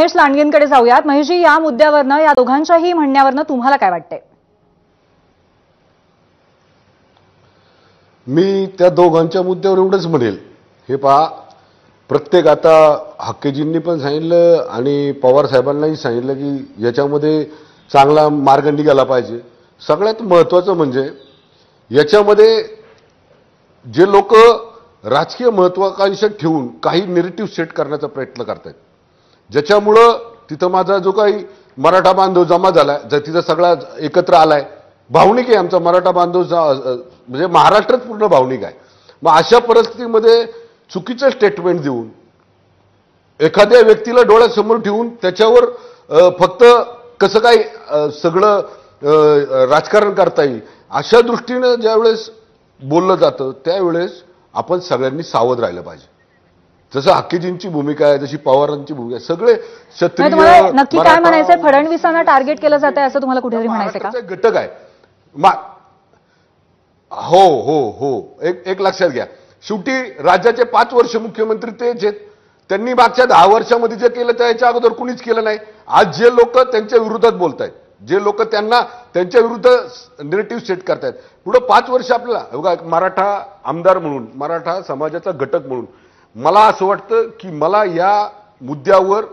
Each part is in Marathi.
महेश लांडगेंकडे जाऊयात। महेशजी, या मुद्द्यावरनं, या दोघांच्याही म्हणण्यावरनं तुम्हाला काय वाटतंय? मी त्या दोघांच्या मुद्द्यावर एवढंच म्हणेल, हे पहा, प्रत्येक आता हक्केजींनी पण सांगितलं आणि पवार साहेबांनाही सांगितलं की याच्यामध्ये चांगला मार्ग निघाला पाहिजे। सगळ्यात महत्त्वाचं म्हणजे याच्यामध्ये जे लोक राजकीय महत्त्वाकांक्षा ठेवून काही नेरेटिव्ह सेट करण्याचा प्रयत्न करतात, ज्याच्यामुळं तिथं माझा जो काही मराठा बांधव जमा झालाय, तिथं सगळा एकत्र आलाय, भावनिक आहे आमचा मराठा बांधव, म्हणजे महाराष्ट्रात पूर्ण भावनिक आहे। मग अशा परिस्थितीमध्ये चुकीचं स्टेटमेंट देऊन एखाद्या व्यक्तीला डोळ्यासमोर ठेवून त्याच्यावर फक्त कसं काय सगळं राजकारण करता येईल अशा दृष्टीनं ज्यावेळेस बोललं जातं त्यावेळेस आपण सगळ्यांनी सावध राहिलं पाहिजे। जसं हक्केजींची भूमिका आहे, जशी पवारांची भूमिका आहे, सगळे क्षत्रिय नक्की काय म्हणायचंय? फडणवीसांना टार्गेट केलं जात आहे असं तुम्हाला कुठेतरी म्हणायचं का? घटक आहे हो हो हो, एक लक्षात घ्या, शेवटी राज्याचे 5 वर्ष मुख्यमंत्री तेच आहेत। त्यांनी मागच्या 10 वर्षामध्ये जे केलं त्याच्या अगोदर कुणीच केलं नाही। आज जे लोक त्यांच्या विरोधात बोलतायत, जे लोक त्यांना त्यांच्या विरुद्ध नेरेटिव्ह सेट करतायत, पुढे 5 वर्ष आपल्याला बघा, मराठा आमदार म्हणून, मराठा समाजाचा घटक म्हणून मला असं वाटतं की मला या मुद्द्यावर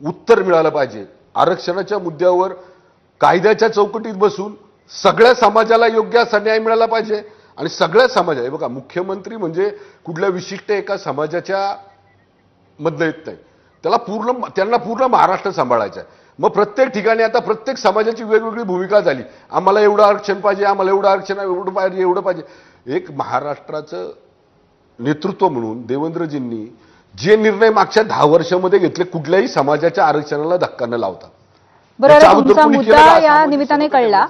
उत्तर मिळालं पाहिजे। आरक्षणाच्या मुद्द्यावर कायद्याच्या चौकटीत बसून सगळ्या समाजाला योग्य असा न्याय मिळाला पाहिजे आणि सगळ्या समाजाला, बघा, मुख्यमंत्री म्हणजे कुठल्या विशिष्ट एका समाजाच्या मधलं येत नाही, त्यांना पूर्ण महाराष्ट्र सांभाळायचा आहे। मग प्रत्येक ठिकाणी आता प्रत्येक समाजाची वेगवेगळी भूमिका झाली, आम्हाला एवढं आरक्षण पाहिजे, आम्हाला एवढं आरक्षण, एवढं पाहिजे, एवढं पाहिजे। एक महाराष्ट्राचं नेतृत्व म्हणून देवेंद्रजींनी जे निर्णय मागच्या 10 वर्षामध्ये घेतले, कुठल्याही समाजाच्या आरक्षणाला धक्का न लावता। बरं, तुमचा मुद्दा या निमित्ताने कळला।